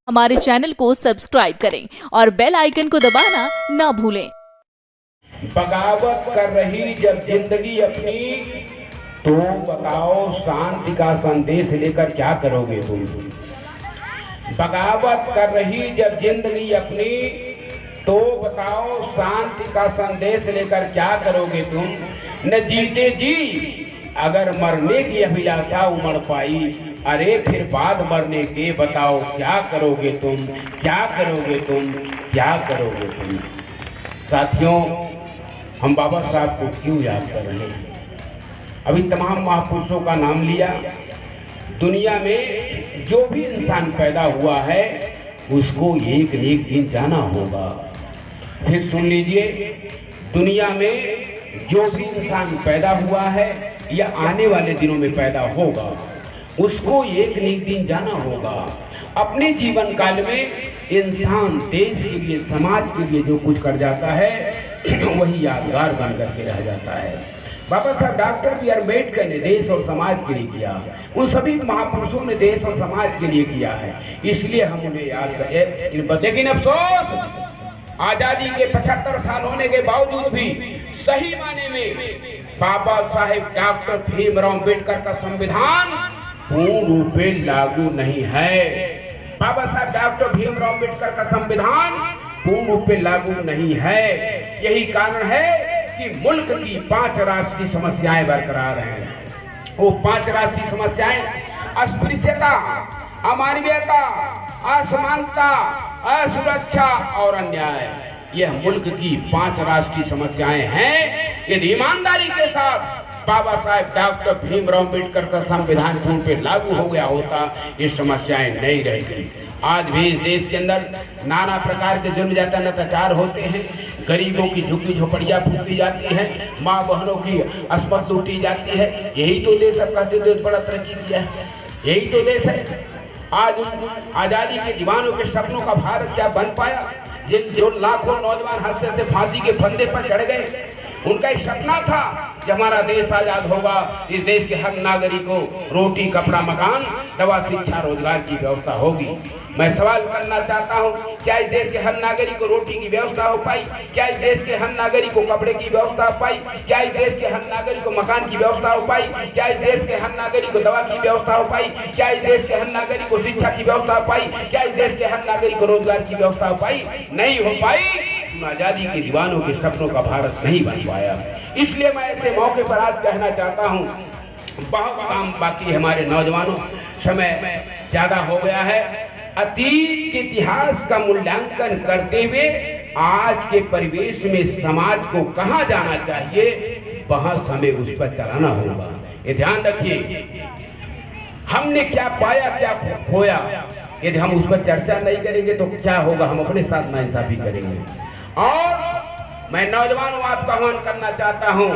हमारे चैनल को सब्सक्राइब करें और बेल आइकन को दबाना ना भूलें। बगावत कर रही जब जिंदगी अपनी, तो बताओ शांति का संदेश लेकर क्या करोगे तुम। बगावत कर रही जब जिंदगी अपनी, तो बताओ शांति का संदेश लेकर क्या करोगे तुम। न जीते जी अगर मरने की अभिलाषा उमड़ पाई, अरे फिर बाद मरने के बताओ क्या करोगे तुम, क्या करोगे तुम, क्या करोगे तुम। साथियों, हम बाबा साहब को क्यों याद कर रहे हैं? अभी तमाम महापुरुषों का नाम लिया। दुनिया में जो भी इंसान पैदा हुआ है उसको एक न एक दिन जाना होगा। फिर सुन लीजिए, दुनिया में जो भी इंसान पैदा हुआ है या आने वाले दिनों में पैदा होगा, उसको एक न एक दिन जाना होगा। अपने जीवन काल में इंसान देश के लिए, समाज के लिए जो कुछ कर जाता है वही यादगार बन करके रह जाता है। बाबा साहब डॉक्टर B.R. अम्बेडकर ने देश और समाज के लिए किया, उन सभी महापुरुषों ने देश और समाज के लिए किया है, इसलिए हम उन्हें याद करें। लेकिन अफसोस, आजादी के 75 साल होने के बावजूद भी सही माने में बाबा साहेब डॉक्टर भीमराव अम्बेडकर का संविधान पूर्ण रूप से लागू नहीं है। बाबा साहब डॉक्टर भीमराव अम्बेडकर का संविधान पूर्ण रूप से लागू नहीं है। यही कारण है कि मुल्क की 5 राष्ट्रीय समस्याएं बरकरार हैं। वो 5 राष्ट्रीय समस्याएं अस्पृश्यता, अमानवीयता, असमानता, असुरक्षा और अन्याय, यह मुल्क की 5 राष्ट्रीय समस्याएं हैं। यदि ईमानदारी के साथ बाबा साहेब डॉक्टर भीमराव अम्बेडकर का संविधान पूर्ण पे लागू हो गया होता, ये समस्याएं नहीं रहती। आज भी इस देश के अंदर नाना प्रकार के जुर्म जाता अत्याचार होते हैं, गरीबों की झुग्गी झोपड़ियाँ फूटी जाती हैं, माँ बहनों की अस्पत लूटी जाती है। यही तो देश अब कहते देश बड़ा तरक्की किया है, यही तो देश है। आज आजादी के दीवानों के सपनों का भारत क्या बन पाया? जो लाखों नौजवान हंसते हंसते फांसी के फंदे पर चढ़ गए, उनका एक सपना था कि हमारा देश आजाद होगा, इस देश के हर नागरिक को रोटी, कपड़ा, मकान, दवा, शिक्षा, रोजगार की व्यवस्था होगी। मैं सवाल करना चाहता हूं, क्या इस देश के हर नागरिक को रोटी की व्यवस्था हो पाई? क्या इस देश के हर नागरिक को कपड़े की व्यवस्था हो पाई? क्या इस देश के हर नागरिक को मकान की व्यवस्था हो पाई? क्या इस देश के हर नागरिक को दवा की व्यवस्था हो पाई? क्या इस देश के हर नागरिक को शिक्षा की व्यवस्था हो पाई? क्या इस देश के हर नागरिक को रोजगार की व्यवस्था हो पाई? नहीं हो पाई। आजादी के दीवानों के सपनों का भारत नहीं बन पाया। इसलिए मैं ऐसे मौके पर आज कहना चाहता हूं, बहुत काम बाकी है हमारे नौजवानों, समय ज्यादा हो गया है। अतीत के इतिहास का मूल्यांकन करते हुए आज के परिवेश में समाज को कहां जाना चाहिए, वहां हमें उस पर चलाना होगा। ये ध्यान रखिए, हमने क्या पाया, क्या खोया, यदि हम उस पर चर्चा नहीं करेंगे तो क्या होगा? हम अपने साथ नाइंसाफी करेंगे। और मैं नौजवानों आपका आह्वान करना चाहता हूं,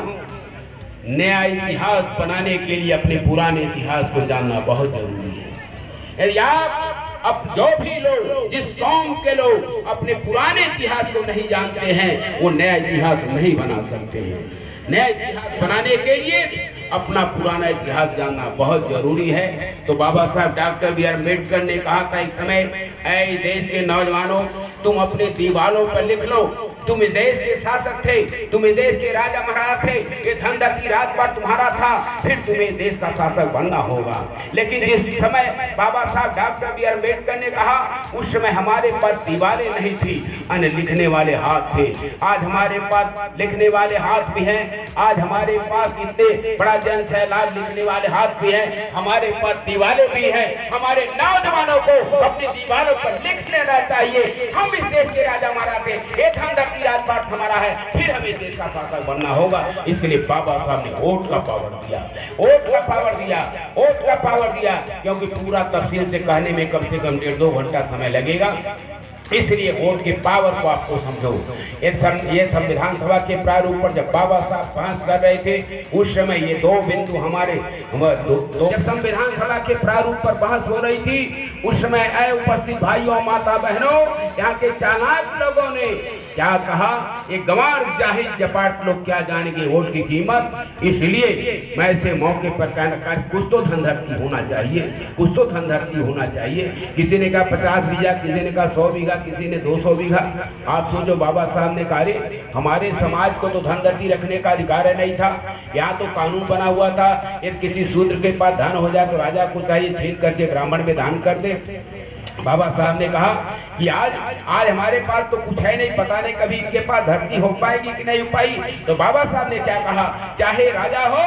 नया इतिहास बनाने के लिए अपने पुराने इतिहास को जानना बहुत जरूरी है। यदि आप अब जो भी लोग, जिस कौम के लोग अपने पुराने इतिहास को नहीं जानते हैं, वो नया इतिहास नहीं बना सकते हैं। नया इतिहास बनाने के लिए अपना पुराना इतिहास जानना बहुत जरूरी है। तो बाबा साहब डॉक्टर B.R. अम्बेडकर ने कहा था एक समय, ऐ देश के नौजवानों, तुम अपने दीवारों पर लिख लो, तुम इस देश के शासक थे, तुम इस देश के राजा महाराजा थे, ये धनदौलत राजपाट तुम्हारा था, फिर तुम्हें देश का शासक बनना होगा। लेकिन जिस समय बाबा साहब डॉक्टर B.R. अम्बेडकर ने कहा, उस समय हमारे पास दीवारें नहीं थी, अन्य लिखने वाले हाथ थे। आज हमारे पास लिखने वाले हाथ भी हैं, आज हमारे पास इतने बड़ा जन सैलाब लिखने वाले हाथ भी हैं, हमारे पास दीवारें भी हैं। हमारे नौजवानों को अपनी दीवारों पर लिख लेना चाहिए, हम इस देश के राजा महाराज थे, एक हमदर्दी राजपाट हमारा है, फिर हमें देश का शासक बनना होगा। इसके लिए बाबा साहब ने वोट का पावर दिया, वोट का पावर दिया, वोट का पावर दिया, क्योंकि पूरा तफसील से कहने में कम से कम 1.5-2 घंटा समय लगेगा। इसलिए वोट की पावर को आपको समझो। ये संविधान सभा के प्रारूप पर जब बाबा साहब बहस कर रहे थे, उस समय ये दो बिंदु हमारे जब संविधान सभा के प्रारूप पर बहस हो रही थी, उस समय उपस्थित भाइयों माता बहनों, यहाँ के चालाक लोगों ने क्या कहा, ये गंवार जाहिल जपाट लोग क्या जानेंगे वोट की कीमत। इसलिए मैं ऐसे मौके पर कहना, कुछ तो धनधरती होना चाहिए, कुछ तो धनधरती होना चाहिए। किसी ने कहा 50 बीघा, किसी ने कहा 100 बीघा, किसी ने 200 बीघा। आप सोचो, बाबा साहब ने कहा हमारे समाज को तो धनधरती रखने का अधिकार नहीं था, यहाँ तो कानून बना हुआ था, यदि किसी शूद्र के पास धन हो जाए तो राजा को चाहिए छीन करके ब्राह्मण में दान कर दे। बाबा साहब ने कहा कि आज हमारे पास तो कुछ है नहीं, पता नहीं कभी इनके पास धरती हो पाएगी कि नहीं हो पाई। तो बाबा साहब ने क्या कहा, चाहे राजा हो,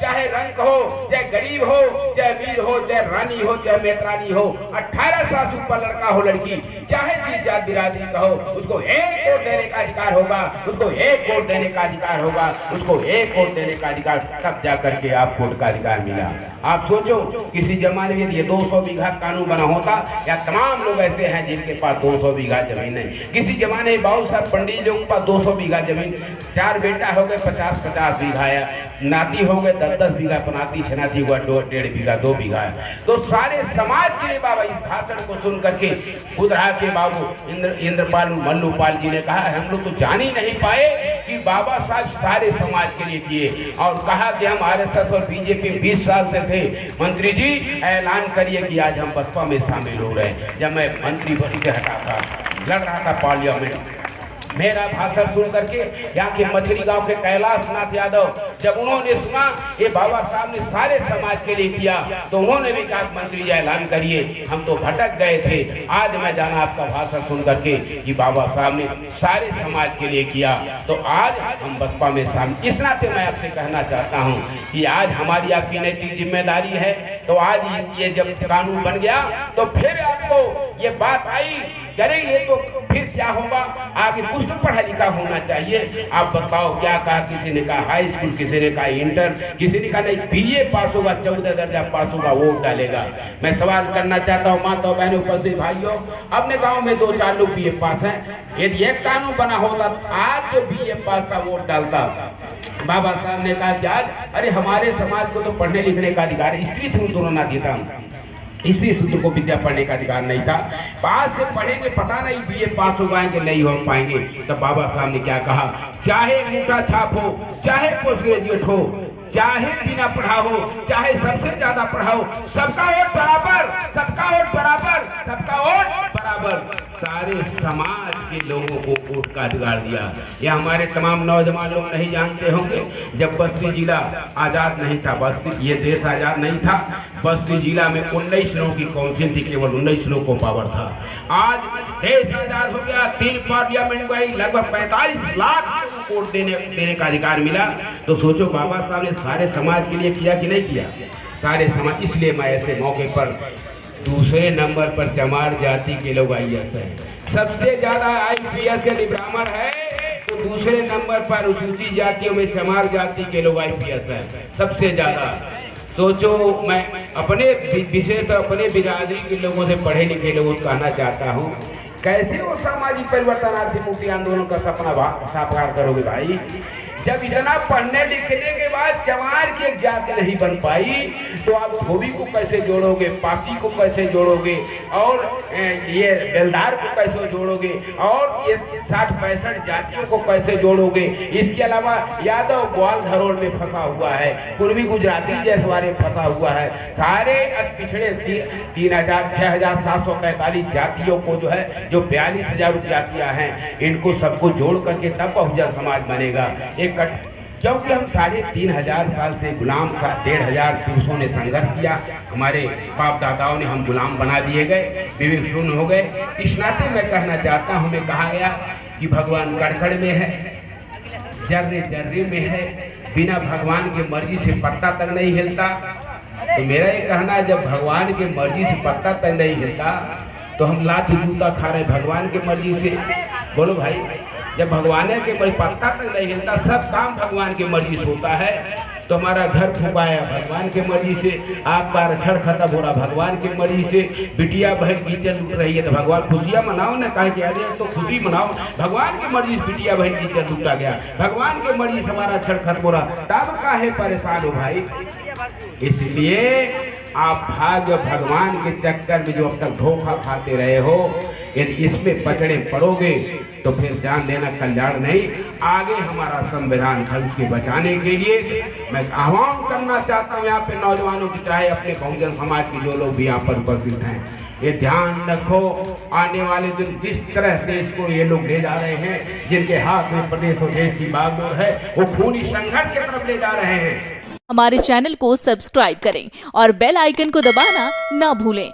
चाहे रंक हो, चाहे गरीब हो, चाहे वीर हो, चाहे रानी हो, चाहे मेतरानी हो, 18 साल से ऊपर लड़का हो लड़की, चाहे जिस जात बिरादरी का हो, उसको एक वोट देने का अधिकार होगा, उसको एक वोट देने का अधिकार होगा, उसको एक वोट देने का अधिकार, तब जा करके आप वोट का अधिकार मिला। आप सोचो, किसी जमाने में ये 200 बीघा कानून बना होता, या तमाम लोग ऐसे हैं जिनके पास 200 बीघा जमीन नहीं। किसी जमाने में बाबू साहब पंडित लोगों के पास 200 बीघा जमीन, 4 बेटा हो गए 50-50 बीघा, या नाती हो गए 10-10 बीघा, पनाती छनाती हुआ 1.5 बीघा 2 बीघा। तो सारे समाज के लिए बाबा इस भाषण को सुन करके खुद रहा के बाबू इंद्रपाल मल्लूपाल जी ने कहा, हम लोग तो जान ही नहीं पाए कि बाबा साहब सारे समाज के लिए किए। और कहा कि हम RSS और बीजेपी 20 साल से थे, मंत्री जी ऐलान करिए कि आज हम बसपा में शामिल हो रहे हैं। जब मैं मंत्री पद से हटा था, लड़ रहा था पार्लियामेंट, मेरा भाषण सुन करके यहाँ के मछली गांव के कैलाश नाथ यादव, जब उन्होंने सुना ये बाबा साहब ने सारे समाज के लिए किया, तो उन्होंने भी कहा मंत्री जी ऐलान करिए, हम तो भटक गए थे। आज मैं जाना आपका भाषण सुन करके कि बाबा साहब ने सारे समाज के लिए किया, तो आज हम बसपा में शामिल। इस नाते मैं आपसे कहना चाहता हूँ कि आज हमारी आपकी नैतिक जिम्मेदारी है। तो आज ये जब कानून बन गया, तो फिर आपको ये बात आई, अरे ये तो फिर क्या होगा, आगे कुछ तो पढ़ा लिखा होना चाहिए। आप बताओ क्या कहा, किसी ने कहा हाई स्कूल, किसी ने कहा इंटर, किसी ने कहा नहीं BA पास होगा, 14 दर्जा पास होगा, वोट डालेगा। मैं सवाल करना चाहता हूँ माता बहनों, उपस्थित भाइयों, अपने गांव में 2-4 लोग BA पास हैं, यदि एक कानून बना होता, आज जो BA पास था वोट डालता। बाबा साहब ने कहा कि आज अरे हमारे समाज को तो पढ़ने लिखने का अधिकार है, स्त्री थोड़ा ना देता हूँ, स्त्री शूद्र को विद्या पढ़ने का अधिकार नहीं था। पास से पढ़ेंगे, पता नहीं BA पास हो पाएंगे नहीं हो पाएंगे। तब बाबा साहब ने क्या कहा, चाहे अंगूठा छाप हो, चाहे पोस्ट ग्रेजुएट हो, चाहे बिना पढ़ा हो, चाहे सबसे ज्यादा पढ़ाओ, सबका वोट बराबर, सबका वोट बराबर, सबका वोट बराबर। सारे समाज के लोगों को वोट का अधिकार दिया। यह हमारे तमाम नौजवान लोग नहीं जानते होंगे, जब बस्ती जिला आजाद नहीं था, बस्ती ये देश आजाद नहीं था, बस्ती जिला में 19 लोगों की काउंसिल थी, केवल 19 लोगों को पावर था। आज देश आजाद हो गया, 3 पार्लियामेंट गई, लगभग 45 लाख वोट देने का अधिकार मिला। तो सोचो बाबा साहब ने सारे समाज के लिए किया कि नहीं किया, सारे समाज। इसलिए मैं ऐसे मौके पर दूसरे नंबर पर चमार जाति के लोग IAS हैं, सबसे ज्यादा IPS यानी ब्राह्मण है, तो दूसरे नंबर पर अनुसूचित जातियों में चमार जाति के लोग IPS हैं सबसे ज्यादा। सोचो, मैं अपने विशेष अपने बिरादरी के लोगों से, पढ़े लिखे लोगों को कहना चाहता हूँ, कैसे वो सामाजिक परिवर्तनार्थी मुक्ति आंदोलन का सपना साकार करोगे भाई, जब इतना पढ़ने लिखने के बाद चमार की एक जाति नहीं बन पाई, तो आप धोबी को कैसे जोड़ोगे, पासी को कैसे जोड़ोगे, और ये बेलदार को कैसे जोड़ोगे, और ये 60-65 जातियों को कैसे जोड़ोगे। इसके अलावा यादव ग्वाल धरोड़ में फंसा हुआ है, पूर्वी गुजराती जैसवारे फंसा हुआ है, सारे पिछड़े 6,743 जातियों को जो है, जो 42,000 जातियाँ हैं, इनको सबको जोड़ करके तब बहुजन समाज बनेगा। क्योंकि हम 3,500 साल से गुलाम, 1,500 पुरुषों ने संघर्ष किया, हमारे बाप दादाओं ने हम गुलाम बना दिए गए, विवेक शून्य हो गए। इस नाते मैं कहना चाहता हूँ, हमें कहा गया कि भगवान कड़कड़ में है, जर्रे जर्रे में है, बिना भगवान के मर्जी से पत्ता तक नहीं हिलता। तो मेरा ये कहना है, जब भगवान के मर्जी से पत्ता तक नहीं हिलता, तो हम लात जूता खा रहे भगवान के मर्जी से। बोलो भाई, जब भगवान के पत्ता तक नहीं हिलता, सब काम भगवान की मर्जी से होता है, तो हमारा घर फुकाया, भगवान के मर्जी से आपका आरक्षण खत्म हो रहा, भगवान के मर्जी से बिटिया बहन की इज्जत लूट रही है, तो भगवान खुशियाँ मनाओ ना, कहा कि अरे तो खुशी मनाओ, भगवान की मर्जी से बिटिया बहन की इज्जत लूटा गया, भगवान के मर्जी से हमारा आरक्षण खत्म हो रहा, तब काहे परेशान हो भाई। इसलिए आप भाग्य भगवान के चक्कर में जो अब तक धोखा खाते रहे हो, यदि इसमें पचड़े पड़ोगे तो फिर जान लेना कल्याण नहीं। आगे हमारा संविधान है, उसके बचाने के लिए मैं आह्वान करना चाहता हूँ यहाँ पे नौजवानों की, चाहे अपने बहुजन समाज के जो लोग भी यहाँ पर उपस्थित हैं, ये ध्यान रखो आने वाले दिन जिस तरह देश को ये लोग ले जा रहे हैं, जिनके हाथ में प्रदेश और देश की बागडोर है, वो खूनी संघर्ष की तरफ ले जा रहे हैं। हमारे चैनल को सब्सक्राइब करें और बेल आइकन को दबाना ना भूलें।